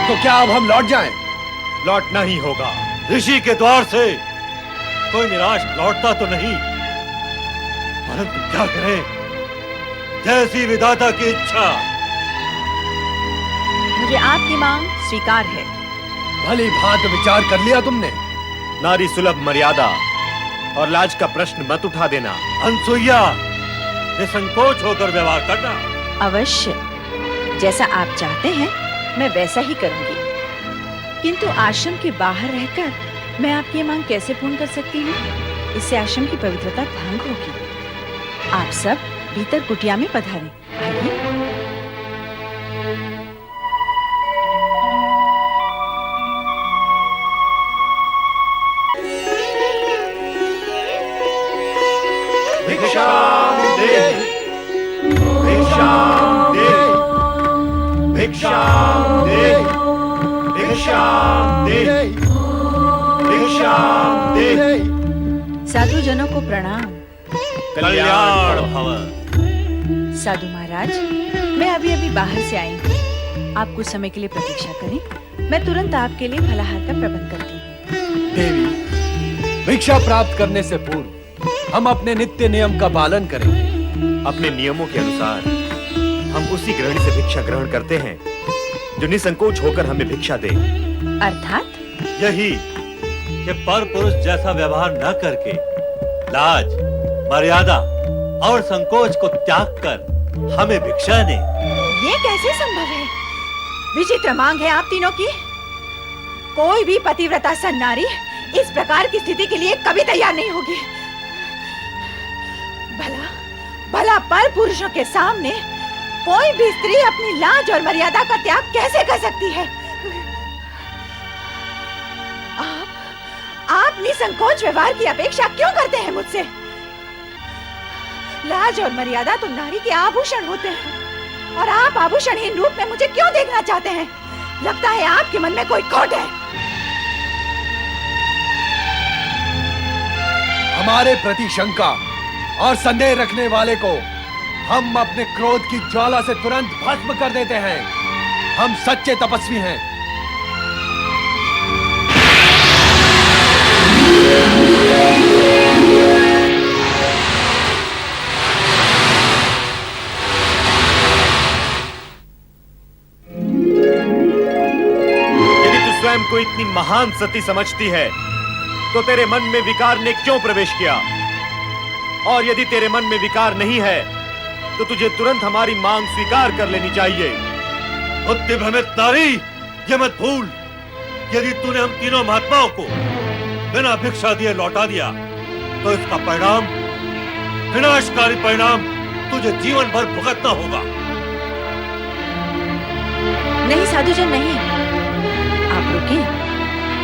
तो क्या अब हम लौट जाएं? लौटना ही होगा। ऋषि के द्वार से कोई निराश लौटता तो नहीं, परंतु क्या करें, जैसी विधाता की इच्छा। मुझे आपकी मांग स्वीकार है। भली भांति विचार कर लिया तुमने? नारी सुलभ मर्यादा और लाज का प्रश्न मत उठा देना। अनसुईया, निसंकोच होकर व्यवहार करना। अवश्य, जैसा आप चाहते हैं मैं वैसा ही करूंगी। किंतु आश्रम के बाहर रहकर मैं आपकी मांग कैसे पूर्ण कर सकती हूँ? इससे आश्रम की पवित्रता भंग होगी। आप सब भीतर कुटिया में पधारें। आइए। भिक्षाम दे, भिक्षाम दे, भिक्षाम दे, भिक्षाम दे, भिक्षाम दे। साधु जनों को प्रणाम। कल्याण भव। साधु महाराज, मैं अभी बाहर से आई हूँ। आप कुछ समय के लिए प्रतीक्षा करें, मैं तुरंत आपके लिए फलाहार का प्रबंध करती हूँ। देवी, भिक्षा प्राप्त करने से पूर्व हम अपने नित्य नियम का पालन करेंगे। अपने नियमों के अनुसार हम उसी गृहिणी से भिक्षा ग्रहण करते हैं जो निसंकोच होकर हमें भिक्षा दे। अर्थात यही कि पर पुरुष जैसा व्यवहार न करके लाज, मर्यादा और संकोच को त्याग कर हमें भिक्षा दे। ये कैसे संभव है? विचित्र मांग है आप तीनों की। कोई भी पतिव्रता सन्नारी इस प्रकार की स्थिति के लिए कभी तैयार नहीं होगी। भला पर पुरुषों के सामने कोई भी स्त्री अपनी लाज और मर्यादा का त्याग कैसे कर सकती है? आप निसंकोच व्यवहार की अपेक्षा क्यों करते हैं मुझसे? लाज और मर्यादा तो नारी के आभूषण होते हैं, और आप आभूषणहीन रूप में मुझे क्यों देखना चाहते हैं? लगता है आपके मन में कोई खोट है। हमारे प्रति शंका और संदेह रखने वाले को हम अपने क्रोध की ज्वाला से तुरंत भस्म कर देते हैं। हम सच्चे तपस्वी हैं। यदि तू स्वयं को इतनी महान सती समझती है तो तेरे मन में विकार ने क्यों प्रवेश किया? और यदि तेरे मन में विकार नहीं है तो तुझे तुरंत हमारी मांग स्वीकार कर लेनी चाहिए। बुद्धि भ्रमित नारी, ये मत भूल, यदि तूने हम तीनों महात्माओं को बिना भिक्षा दिए लौटा दिया तो इसका परिणाम, विनाशकारी परिणाम तुझे जीवन भर भुगतना होगा। नहीं साधुजन, नहीं। आप रुके।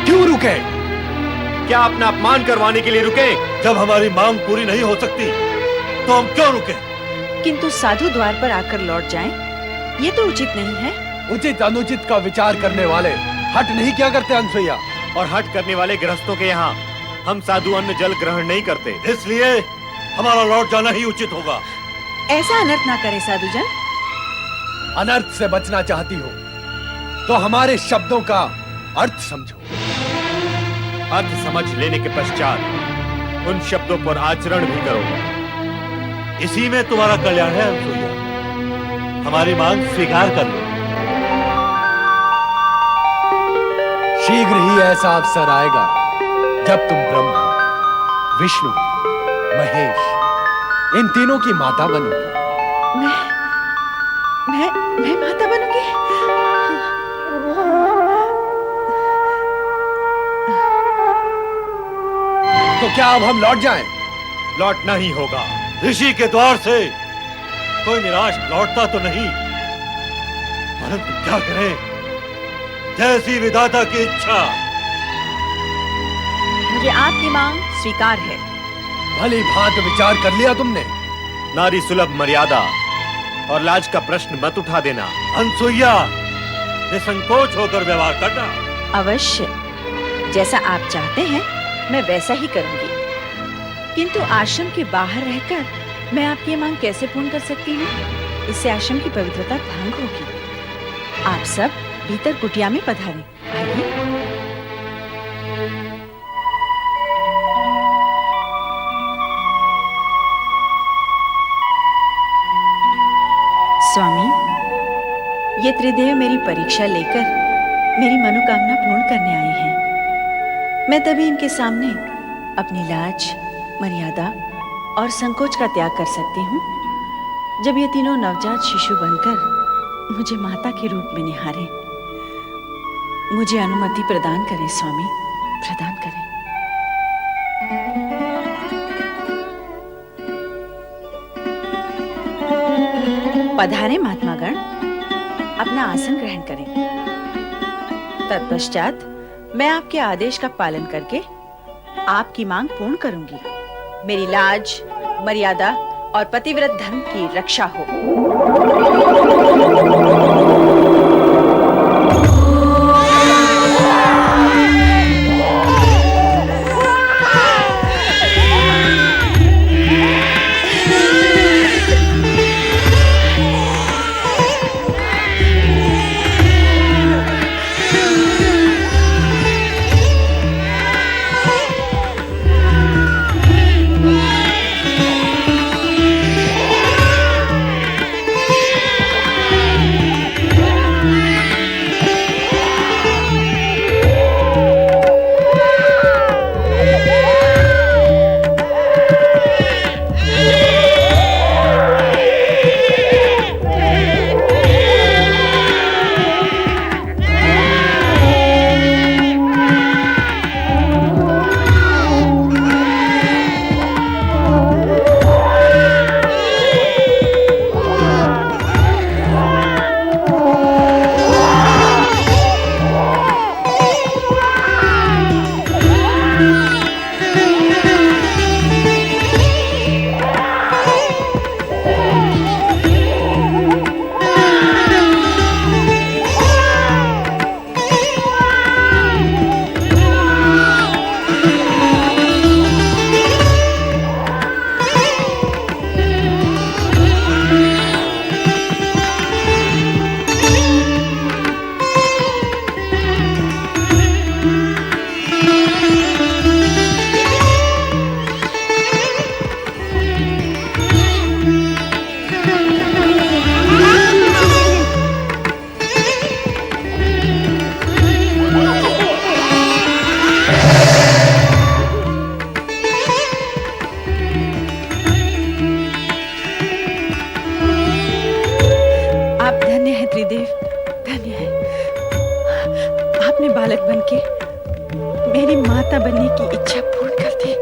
क्यों रुके? क्या अपना अपमान करवाने के लिए रुके? जब हमारी मांग पूरी नहीं हो सकती तो हम क्यों रुके? किंतु साधु द्वार पर आकर लौट जाएं, ये तो उचित नहीं है। उचित अनुचित का विचार करने वाले हट नहीं क्या करते अनसुईया? और हट करने वाले गृहस्थों के यहाँ हम साधु अन्न जल ग्रहण नहीं करते, इसलिए हमारा लौट जाना ही उचित होगा। ऐसा अनर्थ ना करे साधुजन। अनर्थ से बचना चाहती हो तो हमारे शब्दों का अर्थ समझो। अर्थ समझ लेने के पश्चात उन शब्दों पर आचरण भी करो। इसी में तुम्हारा कल्याण है अनसुईया। हमारी मांग स्वीकार कर लो। शीघ्र ही ऐसा अवसर आएगा जब तुम ब्रह्मा, विष्णु, महेश इन तीनों की माता बनोगी। मैं माता बनूंगी? तो क्या अब हम लौट जाएं? लौटना ही होगा। ऋषि के द्वार से कोई निराश लौटता तो नहीं, परंतु क्या करें, जैसी विधाता की इच्छा। मुझे आपकी मांग स्वीकार है। भली भांति विचार कर लिया तुमने? नारी सुलभ मर्यादा और लाज का प्रश्न मत उठा देना। अनसुईया, निसंकोच होकर व्यवहार करना। अवश्य, जैसा आप चाहते हैं मैं वैसा ही करूंगी। किंतु आश्रम के बाहर रहकर मैं आपकी मांग कैसे पूर्ण कर सकती हूँ? इससे आश्रम की पवित्रता भंग होगी। आप सब भीतर कुटिया में पधारें। आइए। स्वामी, ये त्रिदेव मेरी परीक्षा लेकर मेरी मनोकामना पूर्ण करने आए हैं। मैं तभी इनके सामने अपनी लाज, मर्यादा और संकोच का त्याग कर सकती हूँ जब ये तीनों नवजात शिशु बनकर मुझे माता के रूप में निहारें। मुझे अनुमति प्रदान करें स्वामी, प्रदान करें। पधारें महात्मागण, अपना आसन ग्रहण करें। तत्पश्चात मैं आपके आदेश का पालन करके आपकी मांग पूर्ण करूंगी। मेरी लाज, मर्यादा और पतिव्रत धर्म की रक्षा हो। बालक बनके मेरी माता बनने की इच्छा पूर्ण कर दी।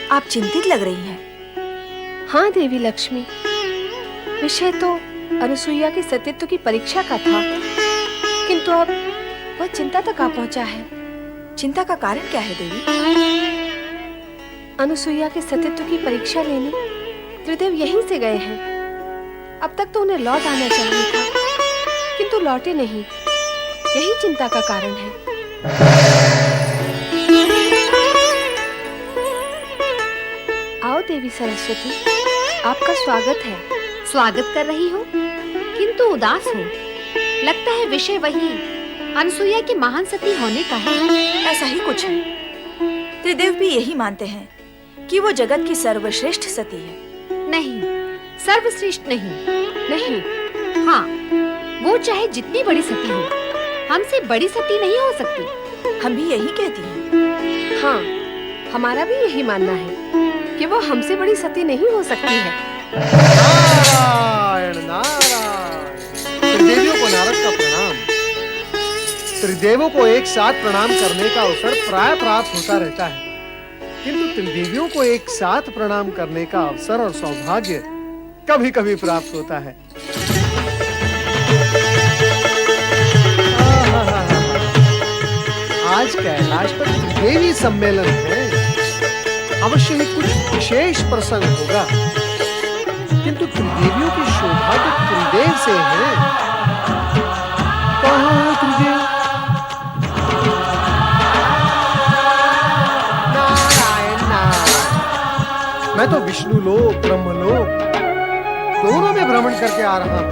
आप चिंतित लग रही हैं। हाँ देवी लक्ष्मी, विषय तो अनुसुईया के सतीत्व की परीक्षा का था, किंतु अब वह चिंता तक आ पहुंचा है। चिंता का कारण क्या है देवी? अनुसुईया के सतीत्व की परीक्षा लेने त्रिदेव यहीं से गए हैं। अब तक तो उन्हें लौट आना चाहिए था, किंतु लौटे नहीं। यही चिंता का कारण है। आओ देवी सरस्वती, आपका स्वागत है। स्वागत कर रही हो, किंतु उदास हो। लगता है विषय वही अनुसुईया की महान सती होने का है। ऐसा ही कुछ है। त्रिदेव भी यही मानते हैं कि वो जगत की सर्वश्रेष्ठ सती है। नहीं, सर्वश्रेष्ठ नहीं। नहीं, हाँ, वो चाहे जितनी बड़ी सती हो, हमसे बड़ी सती नहीं हो सकती। हम भी यही कहती हैं। हाँ, हमारा भी यही मानना है कि वो हमसे बड़ी सती नहीं हो सकती है। नारायण नारायण। त्रिदेवियों को नारद का प्रणाम। त्रिदेवों को एक साथ प्रणाम करने का अवसर प्राय प्राप्त होता रहता है, किंतु त्रिदेवियों को एक साथ प्रणाम करने का अवसर और सौभाग्य कभी कभी प्राप्त होता है। आज कैलाश पर त्रिदेवी सम्मेलन है, अवश्य ही कुछ विशेष प्रसंग होगा, किंतु त्रिदेवियों की शोभा तो त्रिदेव से है। कहाँ है त्रिदेव? नारायण नारायण, मैं तो विष्णु लोक ब्रह्मलोक दोनों में भ्रमण करके आ रहा हूँ।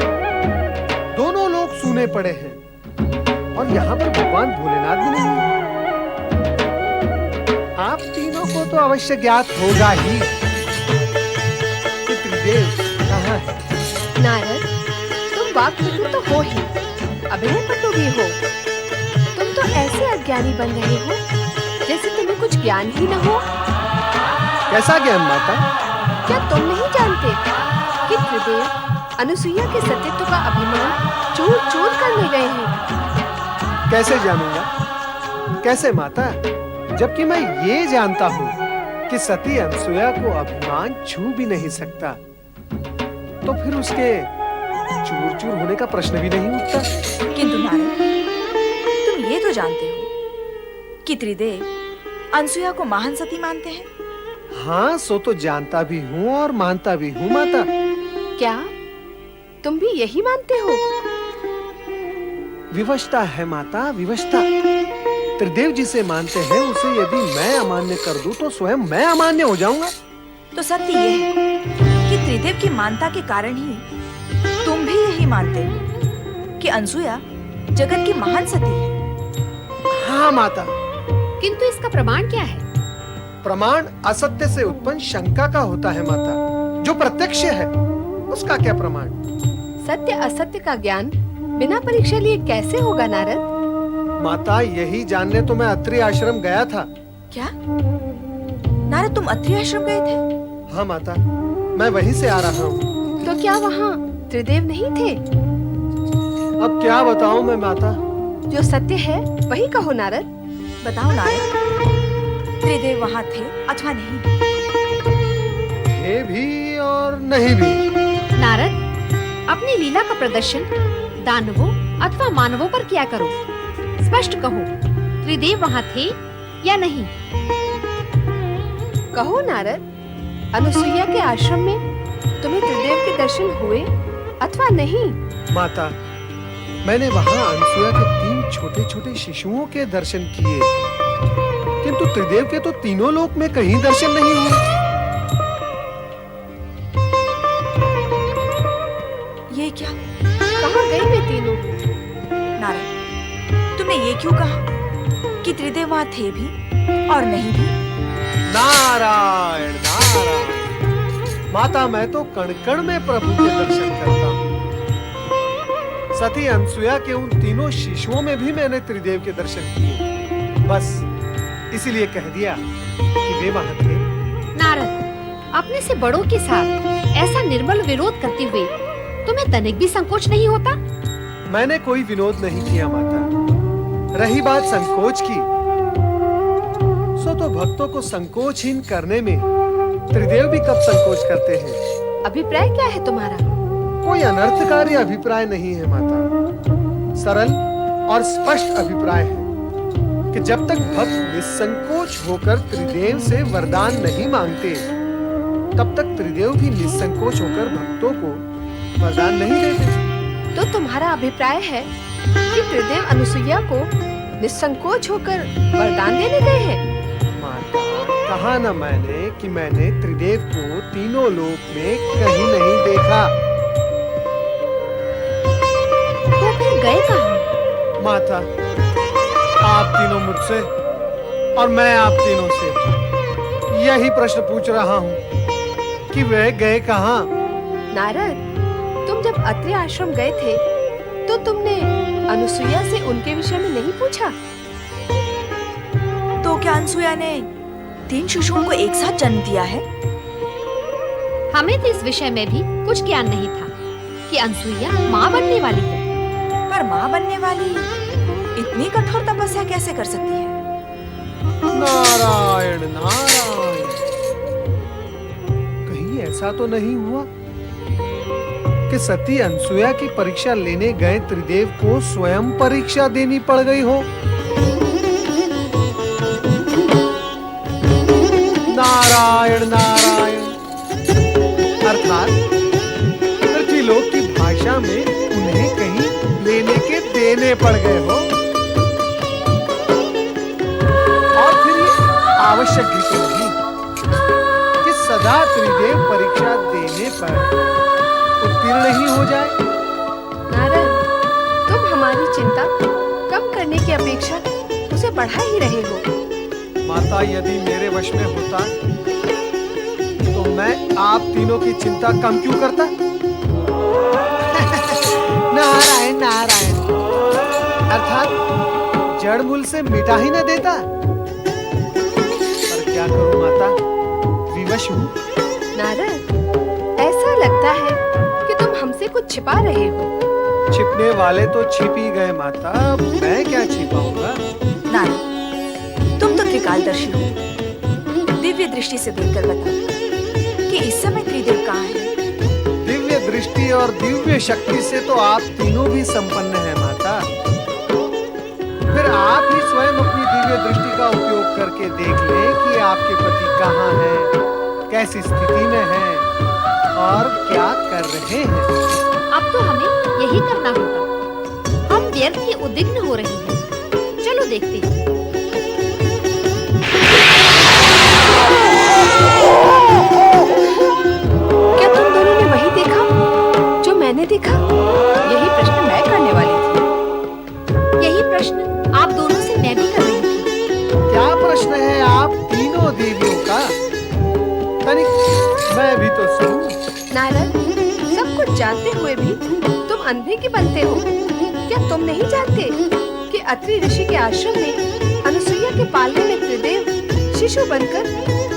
दोनों लोग सूने पड़े हैं और यहाँ पर भगवान भोलेनाथ भी नहीं है। आप तीनों को तो अवश्य ज्ञात होगा ही कि त्रिदेव कहाँ है। नारद, तुम वाक्पटु तो हो ही, अभिनय पटु भी हो। तुम तो ऐसे अज्ञानी बन रहे हो जैसे तुम्हें कुछ ज्ञान ही न हो। कैसा ज्ञान माता? क्या तुम नहीं जानते कि त्रिदेव अनुसुईया के सतीत्व का अभिमान चूर चूर करने गए हैं? कैसे जानूंगा? कैसे माता? जबकि मैं ये जानता हूँ कि सती अनसुया को अभिमान छू भी नहीं सकता, तो फिर उसके चूर चूर होने का प्रश्न भी नहीं उठता। किंतु नारद, तुम ये तो जानते हो कि त्रिदेव अनसुया को महान सती मानते हैं। हाँ, सो तो जानता भी हूँ और मानता भी हूँ माता। क्या तुम भी यही मानते हो? विवशता है माता, विवशता। त्रिदेव जिसे मानते हैं उसे यदि मैं अमान्य कर दूं तो स्वयं मैं अमान्य हो जाऊंगा। तो सत्य यह है कि त्रिदेव की मानता के कारण ही तुम भी यही मानते हो कि अनसुया जगत की महान सती है। हाँ माता। किंतु इसका प्रमाण क्या है? प्रमाण असत्य से उत्पन्न शंका का होता है माता। जो प्रत्यक्ष है उसका क्या प्रमाण? सत्य असत्य का ज्ञान बिना परीक्षा लिए कैसे होगा नारद? माता, यही जानने तो मैं अत्रि आश्रम गया था। क्या नारद, तुम अत्रि आश्रम गए थे? हाँ माता, मैं वहीं से आ रहा हूँ। तो क्या वहाँ त्रिदेव नहीं थे? अब क्या बताऊँ मैं माता? जो सत्य है वही कहो नारद। बताओ नारद, त्रिदेव वहाँ थे अथवा नहीं? थे भी और नहीं भी। नारद, अपनी लीला का प्रदर्शन दानवों अथवा मानवों पर किया करो। स्पष्ट कहो, त्रिदेव वहाँ थे या नहीं? कहो नारद, अनुसुईया के आश्रम में तुम्हें त्रिदेव के दर्शन हुए अथवा नहीं? माता, मैंने वहाँ अनसुया के 3 छोटे छोटे शिशुओं के दर्शन किए, किंतु त्रिदेव के तो तीनों लोक में कहीं दर्शन नहीं हुए। ये क्या? कहाँ गए वे तीनों? नारद, तुमने ये क्यों कहा कि त्रिदेव वहाँ थे भी और नहीं भी? नारायण नारायण, माता मैं तो कण कण में प्रभु के दर्शन करता हूँ। सती अनसुया के उन तीनों शिशुओं में भी मैंने त्रिदेव के दर्शन किए, बस इसीलिए कह दिया कि वे वहाँ थे। नारद, अपने से बड़ों के साथ ऐसा निर्बल विरोध करते हुए तुम्हें तनिक भी संकोच नहीं होता? मैंने कोई विनोद नहीं किया माता। रही बात संकोच की, सो तो भक्तों को संकोचहीन करने में त्रिदेव भी कब संकोच करते हैं। अभिप्राय क्या है तुम्हारा? कोई अनर्थकारी अभिप्राय नहीं है माता। सरल और स्पष्ट अभिप्राय है कि जब तक भक्त निसंकोच होकर त्रिदेव से वरदान नहीं मांगते, तब तक त्रिदेव भी निसंकोच होकर भक्तों को वरदान नहीं देते। तो तुम्हारा अभिप्राय है कि त्रिदेव अनुसुईया को निसंकोच होकर वरदान देने गए हैं? माता, कहा ना मैंने कि मैंने त्रिदेव को तीनों लोक में कहीं नहीं देखा। तो फिर गए कहाँ? माता, आप तीनों मुझसे और मैं आप तीनों से यही प्रश्न पूछ रहा हूँ कि वे गए कहाँ? नारद, तुम जब अत्रि आश्रम गए थे तो तुमने अनुसुईया से उनके विषय में नहीं पूछा? तो क्या अनसुया ने 3 शिशुओं को एक साथ जन्म दिया है? हमें तो इस विषय में भी कुछ ज्ञान नहीं था कि अनसुईया माँ बनने वाली है। पर माँ बनने वाली इतनी कठोर तपस्या कैसे कर सकती है? नारायण नारायण, कहीं ऐसा तो नहीं हुआ कि सती अनसुया की परीक्षा लेने गए त्रिदेव को स्वयं परीक्षा देनी पड़ गई हो? नारायण नारायण, अर्थात पृथ्वीलोक की भाषा में उन्हें कहीं लेने के देने पड़ गए हो। और फिर ये आवश्यक भी तो नहीं कि सदा त्रिदेव परीक्षा देने पर उत्तीर्ण ही हो जाए। नारद, तुम हमारी चिंता कम करने की अपेक्षा उसे बढ़ा ही रहे हो। माता, यदि मेरे वश में होता तो मैं आप तीनों की चिंता कम क्यों करता? नारायण नारायण, अर्थात जड़ मूल से मिटा ही न देता। पर क्या करूं माता, विवश हूं। नारद, ऐसा लगता है कि तुम हमसे कुछ छिपा रहे हो। छिपने वाले तो छिप ही गए माता, मैं क्या छिपाऊंगा? नारद, तुम तो त्रिकालदर्शी हो। दिव्य दृष्टि से देखकर बता कि इस समय त्रिदेव कहाँ हैं? दिव्य दृष्टि और दिव्य शक्ति से तो आप तीनों भी संपन्न हैं माता। फिर आप ही स्वयं अपनी दिव्य दृष्टि का उपयोग करके देख लें कि आपके पति कहाँ हैं, कैसी स्थिति में हैं और क्या कर रहे हैं। अब तो हमें यही करना होगा। हम व्यर्थ ही उद्विग्न हो रहे हैं। चलो देखते हैं। क्या तुम दोनों ने वही देखा जो मैंने देखा? यही प्रश्न मैं करने वाली थी। यही प्रश्न आप दोनों से मैं भी कर रही थी। क्या प्रश्न है आप तीनों देवियों का? तनिक मैं भी तो सुनूं। नारद, सब कुछ जानते हुए भी तुम अंधे की बनते हो। क्या तुम नहीं जानते कि अत्रि ऋषि के आश्रम में अनुसुईया के पालने में त्रिदेव शिशु बनकर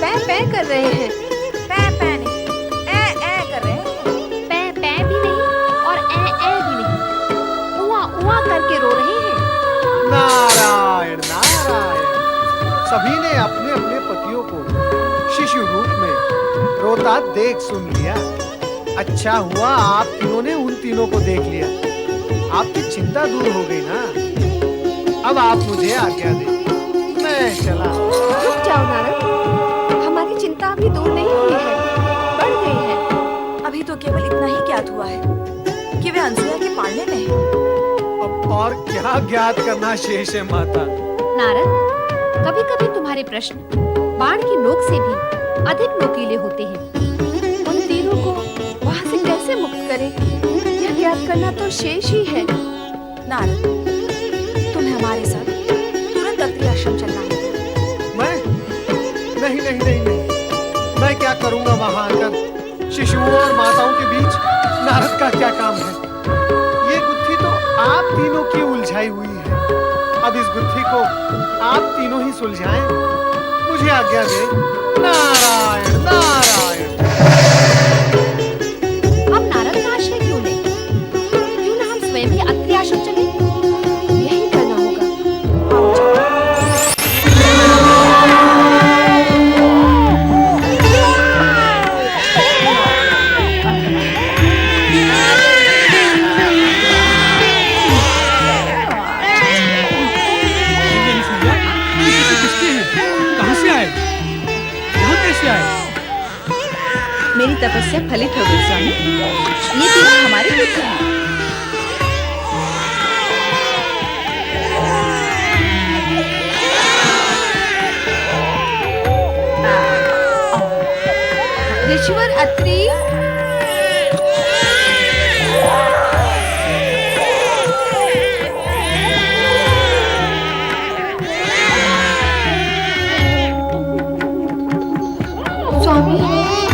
पै पै कर रहे हैं? पै पै नहीं, ए कर रहे हैं। पै पै भी नहीं और ए भी नहीं, उआ उआ करके रो रहे हैं। नारायण नारायण, सभी ने अपने अपने पतियों को शिशु रूप में रोता देख सुन लिया। अच्छा हुआ आप तीनों ने उन तीनों को देख लिया, आपकी चिंता दूर हो गई ना। अब आप मुझे आज्ञा दें, मैं चला। रुक जाओ नारद, हमारी चिंता अभी दूर नहीं हुई है, बढ़ गई है। अभी तो केवल इतना ही ज्ञात हुआ है कि वे अनसुया के पालने में हैं। अब और क्या ज्ञात करना शेष है माता? नारद, कभी कभी तुम्हारे प्रश्न बाण की नोक से भी अधिक नोकीले होते हैं। उन तीनों को वहाँ से कैसे मुक्त करें, यह ज्ञात करना तो शेष ही है। नारद, तुम्हें हमारे साथ तुरंत अत्रि आश्रम चलना होगा। मैं नहीं नहीं नहीं नहीं, मैं क्या करूंगा वहां आकर? शिशुओं और माताओं के बीच नारद का क्या काम है? ये गुत्थी तो आप तीनों की उलझाई हुई है। अब इस गुत्थी को आप तीनों ही सुलझाएं। मुझे आज्ञा दें। नारायण नारायण। हम नारद का आश्रय क्यों लें? क्यों ना हम स्वयं ही अत्रि आश्रम चलें? यही करना होगा। कहाँ से आए? यहाँ कैसे आए? मेरी तपस्या फलित हो गई स्वामी। ये तीनों हमारे पुत्र हैं। ऋषिवर अत्रि, स्वामी,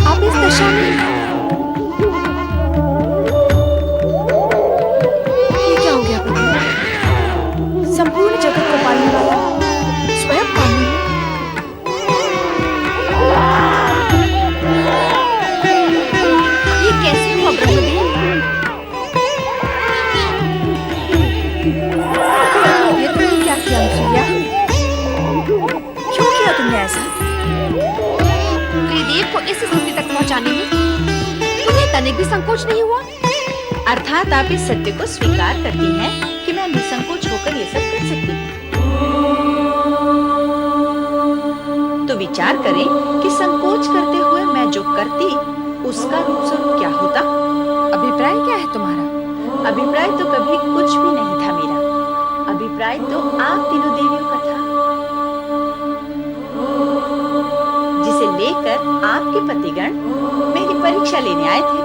आप इस दशा में? ये क्या हो गया प्रभु? संपूर्ण जगत को पालने वाला स्वयं पालने में। ये कैसे हुआ ब्रह्मदेव? ये तुमने क्या किया अनुसुईया? क्यों बचाने में तुम्हें तनिक भी संकोच नहीं हुआ? अर्थात आप इस सत्य को स्वीकार करती हैं कि मैं निसंकोच होकर ये सब कर सकती हूँ। तो विचार करें कि संकोच करते हुए मैं जो करती उसका रूप स्वरूप क्या होता। अभिप्राय क्या है तुम्हारा? अभिप्राय तो कभी कुछ भी नहीं था मेरा। अभिप्राय तो आप तीनों देवियों का था, जिसे लेकर आपके पतिगण मेरी परीक्षा लेने आए थे।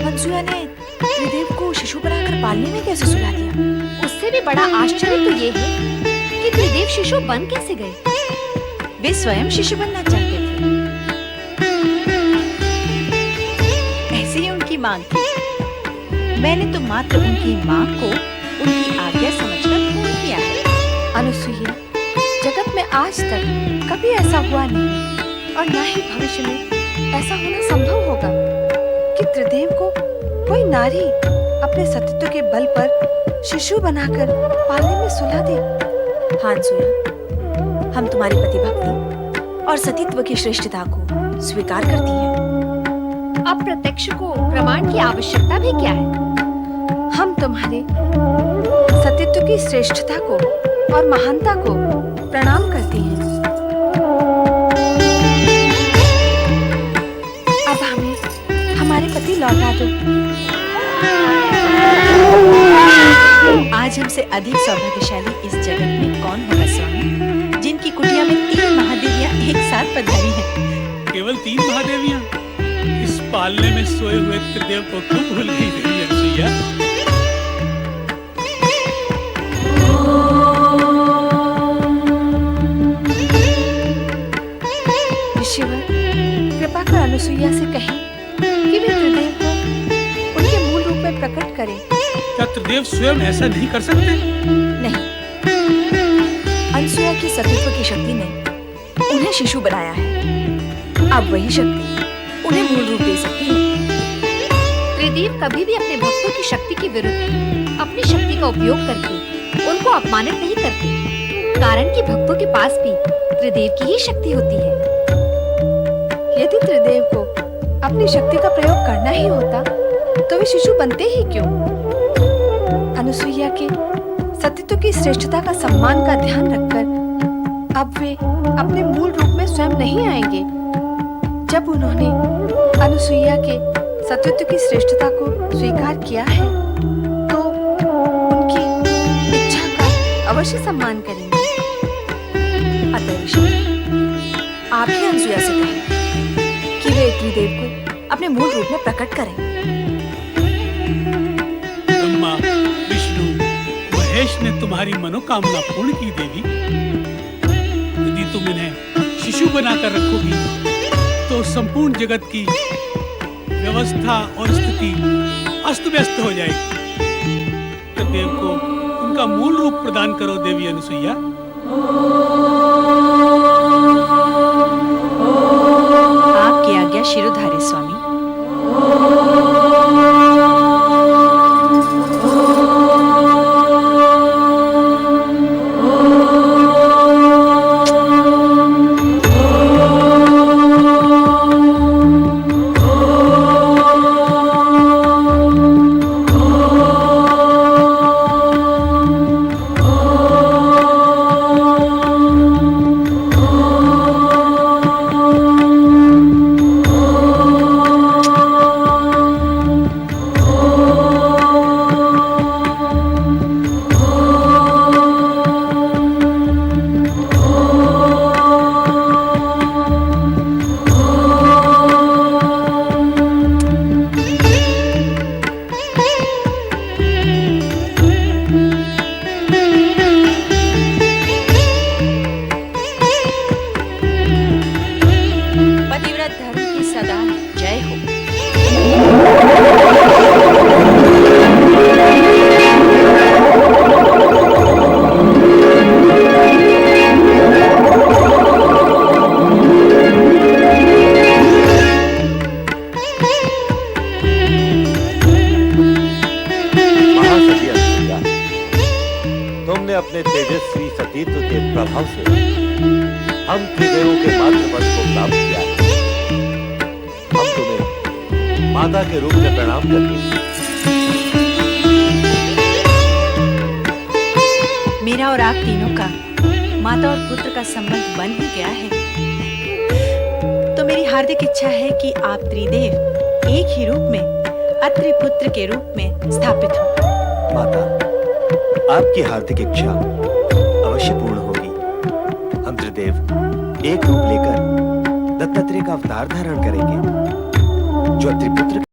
अनसुया ने त्रिदेव को शिशु बनाकर पालने में कैसे सुला दिया? उससे भी बड़ा आश्चर्य तो ये है कि त्रिदेव शिशु बन कैसे गए? वे स्वयं शिशु बनना चाहते थे, ऐसी ही उनकी मांग थी। मैंने तो मात्र उनकी मांग को उनकी आज्ञा समझकर पूर्ण किया है। अनुसुईया, जगत में आज तक कभी ऐसा हुआ नहीं और ना ही भविष्य में ऐसा होना संभव होगा कि त्रिदेव को कोई नारी अपने सतीत्व के बल पर शिशु बनाकर पालने में सुला दे। हाँ अनसुया, हम तुम्हारी पतिभक्ति और सतीत्व की श्रेष्ठता को स्वीकार करती हैं। अब प्रत्यक्ष को प्रमाण की आवश्यकता भी क्या है? हम तुम्हारे सतीत्व की श्रेष्ठता को और महानता को प्रणाम करती हैं। अब हमें हमारे पति लौटा दो। आज हमसे अधिक सौभाग्यशाली इस जगत में कौन होगा स्वामी, जिनकी कुटिया में 3 महादेवियां एक साथ पधारी हैं। केवल 3 महादेवियां? इस पालने में सोए हुए त्रिदेव को क्यों भूल गई देवी अनसुईया? ऋषिवर, कृपा कर अनुसुईया से कहें कि वे त्रिदेव को उनके मूल रूप में प्रकट करें। क्या त्रिदेव स्वयं ऐसा नहीं कर सकते? नहीं, अनसुया की सतीत्व की शक्ति ने उन्हें शिशु बनाया है। अब वही शक्ति उन्हें मूल रूप दे सकती है। त्रिदेव कभी भी अपने भक्तों की शक्ति के विरुद्ध अपनी शक्ति का उपयोग करके उनको अपमानित नहीं करते, कारण कि भक्तों के पास भी त्रिदेव की ही शक्ति होती है। यदि त्रिदेव को अपनी शक्ति का प्रयोग करना ही होता तो वे शिशु बनते ही क्यों? अनुसुईया के सतीत्व की श्रेष्ठता का सम्मान का ध्यान रखकर अब वे अपने मूल रूप में स्वयं नहीं आएंगे। जब उन्होंने अनुसुईया के सतीत्व की श्रेष्ठता को स्वीकार किया है तो उनकी इच्छा का अवश्य सम्मान करेंगे। अतः ऋषि, आप ही अनसुया से कहें कि वे त्रिदेव को अपने मूल रूप में प्रकट करें। ब्रह्मा, विष्णु, महेश ने तुम्हारी मनोकामना पूर्ण की देवी। यदि तुम इन्हें शिशु बनाकर रखोगी तो संपूर्ण जगत की व्यवस्था और स्थिति अस्त व्यस्त हो जाएगी। त्रिदेव को उनका मूल रूप प्रदान करो देवी अनसुईया। आपकी आज्ञा शिरोधार्य स्वामी। हम त्रिदेवों के मातृपद को प्राप्त किया है। हम तुम्हें माता के रूप में प्रणाम करते हैं। मेरा और आप तीनों का माता और पुत्र का संबंध बन ही गया है, तो मेरी हार्दिक इच्छा है कि आप त्रिदेव एक ही रूप में अत्रि पुत्र के रूप में स्थापित हो। माता, आपकी हार्दिक इच्छा अवश्य पूर्ण होगी। हम त्रिदेव एक रूप लेकर दत्तात्रेय का अवतार धारण करेंगे, जो त्रिपुत्र